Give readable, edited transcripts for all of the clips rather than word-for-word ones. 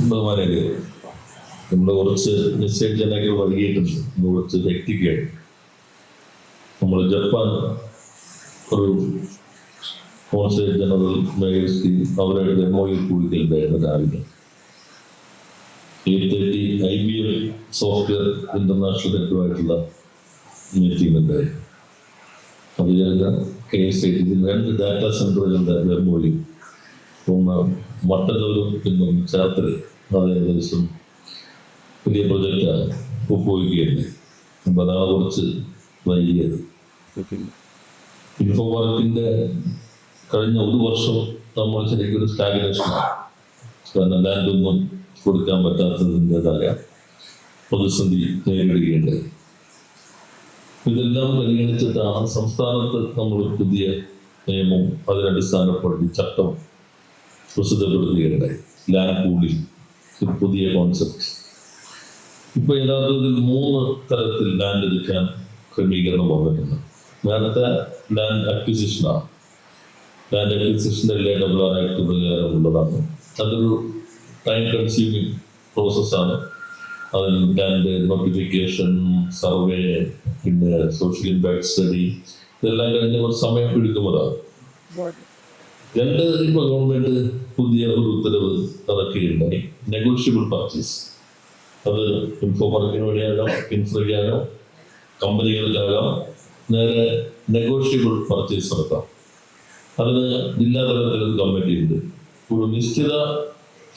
ബഹുമാനല്ലേ, നമ്മൾ കുറച്ച് നിശ്ചയിച്ചതിനൊക്കെ വൈകിയിട്ടുണ്ട്. കുറച്ച് വ്യക്തിക്കായി നമ്മൾ ജപ്പാൻ ഒരു കോൺസുലേറ്റ് ജനറൽ മേയർസ്റ്റി അവരുടെ MOU കൂടിയിട്ടുണ്ടായിരുന്നു രാവിലെ 8:30 IBM സോഫ്റ്റ്വെയർ ഇന്റർനാഷണൽ ഹെഡുമായിട്ടുള്ള മീറ്റിംഗ് ഉണ്ടായിരുന്നു. അത് ഞാൻ KSIT 2 ഡാറ്റാ സെന്ററുകളുടെ MOU, ഒന്ന് മട്ടന്നൂരും പിന്നെ ചേർത്തല, അത് ഏകദേശം പുതിയ പ്രൊജക്റ്റാണ് ഒപ്പുവയ്ക്കുകയുണ്ട്. അപ്പം അതാണ് കുറച്ച് വൈകിയത്. ഇൻഫോ പാർക്കിൻ്റെ കഴിഞ്ഞ ഒരു വർഷം നമ്മൾ ശരിക്കും ഒരു സ്റ്റാഗ്നേഷനാണ്. കാരണം ലാൻഡൊന്നും കൊടുക്കാൻ പറ്റാത്തതിൻ്റെതായ പ്രതിസന്ധി നേരിടുകയുണ്ടായി. ഇതെല്ലാം പരിഗണിച്ചിട്ടാണ് സംസ്ഥാനത്ത് നമ്മൾ പുതിയ നിയമം അതിനടിസ്ഥാനപ്പെടുത്തി ചട്ടം പ്രസിദ്ധപ്പെടുത്തുകയുണ്ടായി. ലാൻഡ് പൂളിംഗ് ഒരു പുതിയ കോൺസെപ്റ്റ്. ഇപ്പൊ യഥാർത്ഥത്തിൽ 3 തരത്തിൽ ലാൻഡ് എടുക്കാൻ ക്രമീകരണം വന്നിട്ടുണ്ട്. നേരത്തെ ലാൻഡ് അക്വിസിഷനാണ്. ലാൻഡ് അക്വിസിഷൻ LAR ആക്ട് പ്രകാരമുള്ളതാണ്. അതൊരു ടൈം കൺസ്യൂമിങ് പ്രോസസ്സാണ്. അതിൽ ലാൻഡ് നോട്ടിഫിക്കേഷൻ, സർവേ, പിന്നെ സോഷ്യൽ ഇമ്പാക്ട് സ്റ്റഡി, ഇതെല്ലാം കഴിഞ്ഞ് കുറച്ച് സമയം പിടിക്കുന്നതാണ്. 2 ഇപ്പോൾ ഗവൺമെന്റ് പുതിയ ഒരു ഉത്തരവ് ഇറക്കുകയുണ്ടായി. Negotiable purchase. അത് ഇൻഫോ പാർക്കിന് വഴിയാകാം, ഇൻഫ്രയ്ക്കാകാം, കമ്പനികൾക്കാകാം, നേരെ നെഗോഷ്യബിൾ പർച്ചേസ് നടത്താം. അതിന് ജില്ലാ തലത്തിൽ ഒരു കമ്മിറ്റി ഉണ്ട്. ഒരു നിശ്ചിത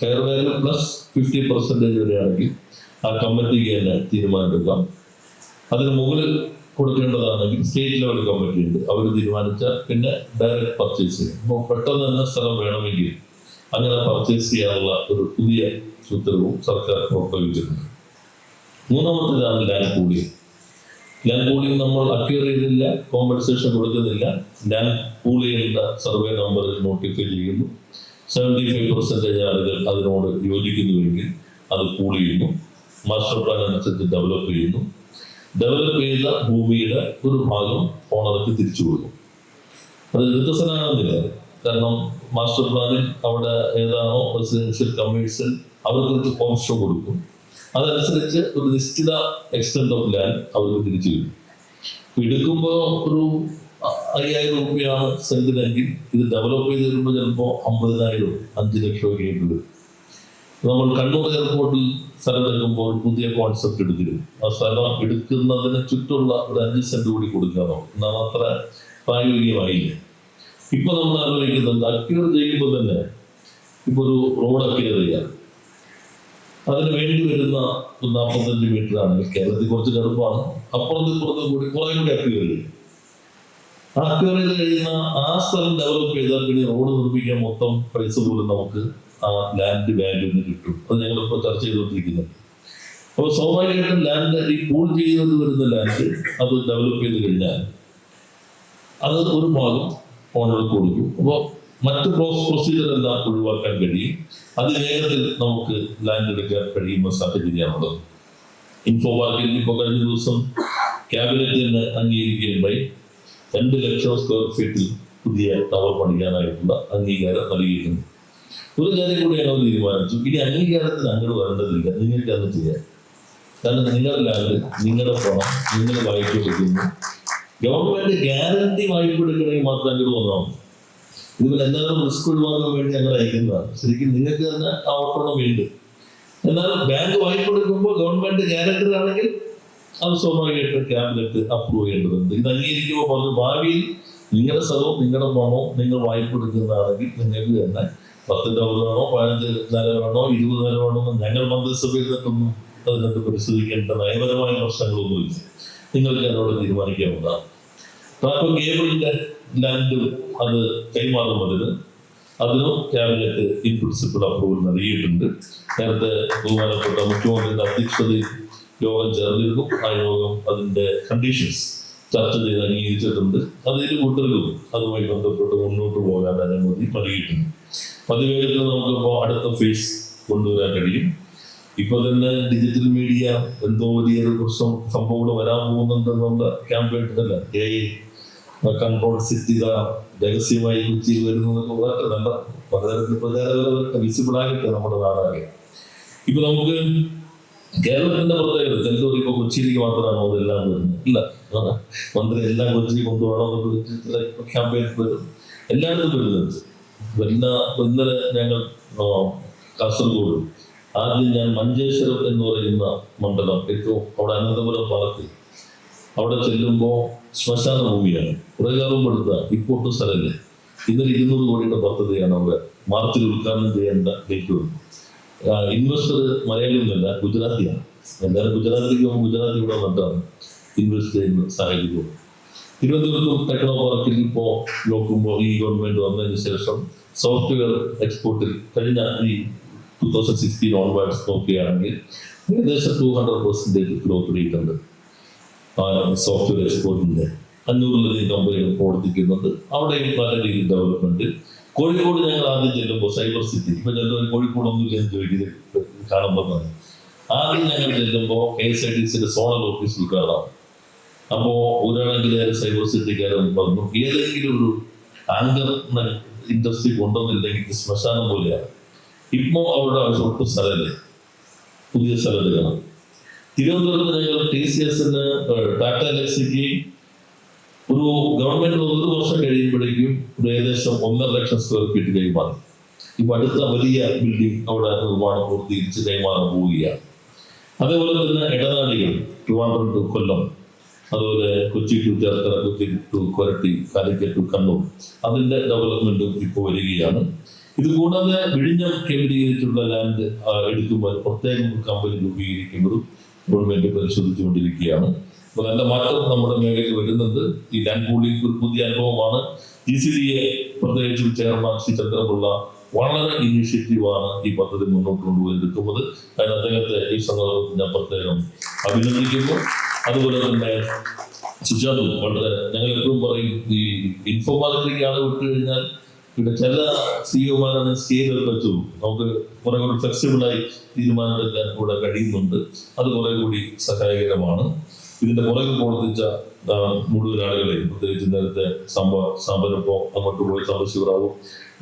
ഫെയർ വാല്യൂ പ്ലസ് 50% വരെയാണെങ്കിൽ ആ കമ്മിറ്റിക്ക് തന്നെ തീരുമാനമെടുക്കാം. അതിന് മുകളിൽ കൊടുക്കേണ്ടതാണെങ്കിൽ സ്റ്റേറ്റ് ലെവൽ കമ്മിറ്റി ഉണ്ട്, അവർ തീരുമാനിച്ചാൽ പിന്നെ ഡയറക്റ്റ് പർച്ചേസ് ചെയ്യും. അപ്പോൾ പെട്ടെന്ന് തന്നെ സ്ഥലം വേണമെങ്കിൽ അങ്ങനെ പർച്ചേസ് ചെയ്യാനുള്ള ഒരു പുതിയ ഉത്തരവും സർക്കാർ പുറപ്പെടുവിച്ചിട്ടുണ്ട്. 3-ാമത്തേതാണ് ലാൻഡ് പൂളിംഗ്. ലാൻഡ് പൂളിംഗ് നമ്മൾ അക്വയർ ചെയ്തില്ല, കോമ്പൻസേഷൻ കൊടുക്കുന്നില്ല, ലാൻഡ് പൂൾ ചെയ്യേണ്ട സർവേ നമ്പറിൽ നോട്ടിഫൈ ചെയ്യുന്നു. 75% ആളുകൾ അതിനോട് യോജിക്കുന്നുവെങ്കിൽ അത് പൂൾ ചെയ്യുന്നു. മാസ്റ്റർ പ്ലാൻ അനുസരിച്ച് ഡെവലപ്പ് ചെയ്യുന്നു. ഡെവലപ്പ് ചെയ്ത ഭൂമിയുടെ ഒരു ഭാഗം ഓണർക്ക് തിരിച്ചു കൊടുക്കും. അത് വികസനമാകുന്നില്ല. കാരണം മാസ്റ്റർ പ്ലാനിൽ അവിടെ ഏതാണോ റെസിഡൻഷ്യൽ, കമേഴ്ഷ്യൽ, അവർക്ക് ഓപ്ഷൻ കൊടുക്കും. അതനുസരിച്ച് ഒരു നിശ്ചിത എക്സ്റ്റെന്റ് ഓഫ് ലാൻഡ് അവർക്ക് തിരിച്ചു കിട്ടും. എടുക്കുമ്പോൾ ഒരു 5,000 രൂപയാണ് സെന്റിനെങ്കിൽ ഇത് ഡെവലപ്പ് ചെയ്ത് വരുമ്പോൾ ചിലപ്പോൾ 50,000, 5 ലക്ഷം ഒക്കെ ആയിട്ട് വരും. നമ്മൾ കണ്ണൂർ എയർപോർട്ടിൽ സ്ഥലം എടുക്കുമ്പോൾ പുതിയ കോൺസെപ്റ്റ് എടുത്തിരുന്നു. ആ സ്ഥലം എടുക്കുന്നതിന് ചുറ്റുള്ള ഒരു 5 സെന്റ് കൂടി കൊടുക്കാനോ എന്നാൽ അത്ര പ്രായോഗികമായില്ല. ഇപ്പൊ നമ്മൾ ആലോചിക്കുന്നുണ്ട്, അക്വയർ ചെയ്യുമ്പോൾ തന്നെ ഇപ്പൊ ഒരു റോഡ് അക്വയർ ചെയ്യാം, അതിന് വേണ്ടി വരുന്ന 45 മീറ്റർ ആണെങ്കിൽ കേരളത്തിൽ കുറച്ച് കടുപ്പാണ്, അപ്പുറത്തും കൂടി കുറെ കൂടി അക്വയർ ചെയ്യും. ആ അക്വയർ ചെയ്ത് കഴിയുന്ന ആ സ്ഥലം ഡെവലപ്പ് ചെയ്താൽ പിന്നെ റോഡ് നിർമ്മിക്കാൻ മൊത്തം പൈസ പോലും നമുക്ക് ആ ലാൻഡ് വാല്യൂന്ന് കിട്ടും. അത് ഞങ്ങളിപ്പോൾ ചർച്ച ചെയ്തുകൊണ്ടിരിക്കുന്നത്. അപ്പോൾ സ്വാഭാവികമായിട്ടും ലാൻഡ് ഈ പൂൾ ചെയ്യുന്നത് വരുന്ന ലാൻഡ് അത് ഡെവലപ്പ് ചെയ്ത് കഴിഞ്ഞാൽ അത് ഒരു ഭാഗം ഓണർക്ക് കൊടുക്കും. അപ്പോൾ മറ്റ് പ്രൊസീജിയർ എല്ലാം ഒഴിവാക്കാൻ കഴിയും. അതിവേഗത്തിൽ നമുക്ക് ലാൻഡ് എടുക്കാൻ കഴിയുന്ന സാഹചര്യമാണുള്ളത്. ഇൻഫോ പാർക്കിൽ ഇപ്പോൾ കഴിഞ്ഞ ദിവസം ക്യാബിനറ്റ് തന്നെ അംഗീകരിക്കുകയുണ്ടായി. 2 ലക്ഷം സ്ക്വയർ ഫീറ്റിൽ പുതിയ ടവർ പണിക്കാനായിട്ടുള്ള അംഗീകാരം നൽകിയിട്ടുണ്ട്. ഒരു കാര്യം കൂടി ഞങ്ങൾ തീരുമാനിച്ചു, ഇനി അംഗീകാരത്തിന് അങ്ങോട്ട് വരേണ്ടതില്ല, നിങ്ങൾക്ക് അത് ചെയ്യാം. കാരണം നിങ്ങളുടെ ലാൻഡ്, നിങ്ങളുടെ പണം, നിങ്ങൾ വായ്പ എടുക്കുന്നു. ഗവൺമെന്റ് ഗ്യാരണ്ടി വായ്പ എടുക്കണമെങ്കിൽ മാത്രം അങ്ങോട്ട് വന്നാൽ മതി. ഇതിൽ എല്ലാവരും റിസ്ക് ഒഴിവാക്കാൻ വേണ്ടി ഞങ്ങൾ അയക്കുന്നതാണ്. ശരിക്കും നിങ്ങൾക്ക് തന്നെ ആ ഓട്ടോണമി ഉണ്ട്. എന്നാൽ ബാങ്ക് വായ്പ എടുക്കുമ്പോൾ ഗവൺമെന്റ് ഗ്യാരണ്ടർ ആണെങ്കിൽ അത് സ്വാഭാവികമായിട്ട് ക്യാബിനറ്റ് അപ്രൂവ് ചെയ്യേണ്ടതുണ്ട്. ഇത് അംഗീകരിക്കുമ്പോൾ പറഞ്ഞു, ഭാവിയിൽ നിങ്ങളുടെ സ്ഥലവും നിങ്ങളുടെ പണവും നിങ്ങൾ വായ്പ എടുക്കുന്നതാണെങ്കിൽ നിങ്ങൾക്ക് തന്നെ 10 വേണോ 15 വേണോ 20 വേണോ എന്ന് ഞങ്ങൾ മന്ത്രിസഭയിൽ നിന്നൊന്നും അതിനകത്ത് പരിശോധിക്കേണ്ട നയപരമായ പ്രശ്നങ്ങളൊന്നുമില്ല. നിങ്ങൾക്ക് അതിനോട് തീരുമാനിക്കാവുന്നതാണ്. അപ്പോൾ കേബിളിന്റെ ലാൻഡ് അത് കൈമാറുന്നതിന് അതിനും ക്യാബിനറ്റ് ഇൻ പ്രിൻസിപ്പിൾ അപ്രൂവൽ നൽകിയിട്ടുണ്ട്. നേരത്തെ ബഹുമാനപ്പെട്ട മുഖ്യമന്ത്രിയുടെ അധ്യക്ഷതയിൽ യോഗം ചേർന്നിരുന്നു. ആ യോഗം അതിന്റെ കണ്ടീഷൻസ് ചർച്ച ചെയ്ത് അംഗീകരിച്ചിട്ടുണ്ട്. അതിന് കൂട്ടർക്കും അതുമായി ബന്ധപ്പെട്ട് മുന്നോട്ട് പോകാൻ അനുമതി നൽകിയിട്ടുണ്ട്. അതിവേഗത്തിൽ നമുക്കിപ്പോൾ അടുത്ത ഫേസ് കൊണ്ടുവരാൻ കഴിയും. ഇപ്പൊ തന്നെ ഡിജിറ്റൽ മീഡിയ എന്തോ വലിയൊരു സംഭവം വരാൻ പോകുന്നുണ്ടെന്നുള്ള ക്യാമ്പയിൻ ഉണ്ടല്ല, കൺട്രോൾ സിറ്റി രഹസ്യമായി കൊച്ചിയിൽ വരുന്നതൊക്കെ വളരെ നല്ല പലതരത്തിൽ പ്രചാരകരൊക്കെ വിസിബിൾ ആകട്ടെ നമ്മുടെ നാടാകെ. ഇപ്പൊ നമുക്ക് കേരളത്തിന്റെ പ്രത്യേകത ചിലപ്പോൾ ഇപ്പൊ കൊച്ചിയിലേക്ക് മാത്രമാണോ അതെല്ലാം വരുന്നത്? ഇല്ല, മന്ത്രി എല്ലാം കൊച്ചി കൊണ്ടുപോകണം ക്യാമ്പയിൻ വരും, എല്ലായിടത്തും വരുന്നുണ്ട്. പിന്നെ ഇന്നലെ ഞങ്ങൾ കാസർഗോഡ് ആദ്യം ഞാൻ മഞ്ചേശ്വരം എന്ന് പറയുന്ന മണ്ഡലം ഏറ്റവും അവിടെ അനന്തപുരം ഭാഗത്ത് അവിടെ ചെല്ലുമ്പോൾ ശ്മശാന ഭൂമിയാണ്, കുറെ കാലം എടുത്ത ഇപ്പോട്ടും സ്ഥലമില്ല. ഇന്നലെ 200 കോടിയുടെ പദ്ധതിയാണ് അവിടെ മാർച്ചിൽ ഉദ്ഘാടനം ചെയ്യേണ്ട ഡേറ്റ് വന്നു. ഇൻവെസ്റ്റർ മലയാളിയൊന്നുമല്ല, ഗുജറാത്തിയാണ്. എല്ലാവരും ഗുജറാത്തിലേക്ക് പോകുമ്പോൾ ഗുജറാത്തി ഇവിടെ വന്നിട്ടാണ് ഇൻവെസ്റ്റ് ചെയ്യുന്ന സാഹചര്യം. തിരുവനന്തപുരത്തും ടെക്നോ പാർക്കിൽ ഇപ്പോൾ നോക്കുമ്പോൾ ഈ ഗവൺമെന്റ് വന്നതിന് ശേഷം സോഫ്റ്റ്വെയർ എക്സ്പോർട്ടിൽ കഴിഞ്ഞ ഈ 2016 ഓൺവേർഡ്സ് നോക്കുകയാണെങ്കിൽ ഏകദേശം 200% ഗ്രോത്ത് റേറ്റ് ഉണ്ട്. സോഫ്റ്റ്വെയർ എക്സ്പോർട്ടിന്റെ 500-ലധികം കമ്പനികൾ പ്രവർത്തിക്കുന്നുണ്ട്. അവിടെയും നല്ല രീതിയിൽ ഡെവലപ്മെന്റ്. കോഴിക്കോട് ഞങ്ങൾ ആദ്യം ചെല്ലുമ്പോൾ സൈബർ സിറ്റി, ഇപ്പൊ ചിലപ്പോൾ കോഴിക്കോടൊന്നും ഇല്ലെന്ന് ചോദിക്കുന്നത് കാണുമ്പോൾ ആദ്യം ഞങ്ങൾ ചെല്ലുമ്പോൾ KSITCയുടെ സോണൽ ഓഫീസിൽ കയറാം. അപ്പോ ഒരാണെങ്കിൽ സൈബർ സിറ്റിക്കാരൻ പറഞ്ഞു ഏതെങ്കിലും ഒരു ആങ്കർ ഇൻഡസ്ട്രി കൊണ്ടുവന്നില്ലെങ്കിൽ ശ്മശാനം പോലെയാണ്. ഇപ്പോ അവരുടെ ആവശ്യം ഒട്ടും സ്ഥലമല്ലേ, പുതിയ സ്ഥലം എടുക്കണം. തിരുവനന്തപുരത്ത് ഞങ്ങൾ TCSന് ടാറ്റ എലക്ട്രിക്ക് ഒരു ഗവൺമെന്റ് 1 വർഷം കഴിയുമ്പോഴേക്കും ഏകദേശം 1.5 ലക്ഷം സ്ക്വയർ ഫീറ്റ് കൈമാറി. ഇപ്പൊ അടുത്ത വലിയ ബിൽഡിംഗ് അവിടെ നിർമ്മാണം പൂർത്തീകരിച്ച് കൈമാറാൻ പോവുകയാണ്. അതേപോലെ തന്നെ ഇടനാഴികൾ ട്രിവാൻഡ്രം ടു കൊല്ലം, അതുപോലെ Kochi to Cherthala, Kochi to Koratty, Calicut to Kannur, അതിന്റെ ഡെവലപ്മെന്റും ഇപ്പോൾ വരികയാണ്. ഇത് കൂടാതെ വിഴിഞ്ഞം കേന്ദ്രീകരിച്ചുള്ള ലാൻഡ് എടുക്കുമ്പോൾ പ്രത്യേകം കമ്പനി രൂപീകരിക്കുന്നതും ഗവൺമെന്റ് പരിശോധിച്ചുകൊണ്ടിരിക്കുകയാണ്. അപ്പോൾ നല്ല മാറ്റം നമ്മുടെ മേഖലയിൽ വരുന്നുണ്ട്. ഈ ലാൻഡ് പൂളിംഗ് ഒരു പുതിയ അനുഭവമാണ്. GCDA പ്രത്യേകിച്ചും ചെയർമാൻ ശ്രീ ചന്ദ്രപിള്ള വളരെ ഇനീഷ്യേറ്റീവാണ് ഈ പദ്ധതി മുന്നോട്ട് കൊണ്ടുപോയിരിക്കുന്നത്. അതിന് അദ്ദേഹത്തെ ഈ സന്ദർഭത്തിൽ ഞാൻ പ്രത്യേകം അഭിനന്ദിക്കുന്നു. അതുപോലെ തന്നെ സുജാതു വളരെ, ഞങ്ങൾ എപ്പോഴും പറയും ഈ ഇൻഫോർമാലിറ്റിക്ക് ആളെ വിട്ടു കഴിഞ്ഞാൽ ഇവിടെ ചില സിഇഒമാരാണ് സ്കെയിൽ വെച്ചു നമുക്ക് കുറെ കൂടി ഫ്ലെക്സിബിളായി തീരുമാനമെടുക്കാൻ കൂടെ കഴിയുന്നുണ്ട്. അത് കുറെ കൂടി സഹായകരമാണ്. ഇതിന്റെ പുറകിൽ പ്രവർത്തിച്ച മുഴുവൻ ആളുകളെയും, പ്രത്യേകിച്ച് നേരത്തെ സംഭരപ്പോ അങ്ങോട്ട് പോയി സമ്പശിവറാവും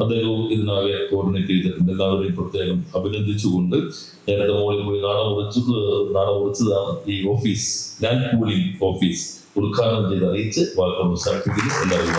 അദ്ദേഹവും ഇതിനാകെ കോർഡിനേറ്റ് ചെയ്തിട്ടുണ്ട്. എല്ലാവരെയും പ്രത്യേകം അഭിനന്ദിച്ചുകൊണ്ട് നേരത്തെ മോളിൽ പോയി നാളെ മുറിച്ചതാണ് ഈ ഓഫീസ്, ലാൻഡ് പൂളിംഗ് ഓഫീസ് ഉദ്ഘാടനം ചെയ്ത് അറിയിച്ച് വാക്കുകൾ അവസാനിപ്പിക്കുന്നു. എല്ലാവരും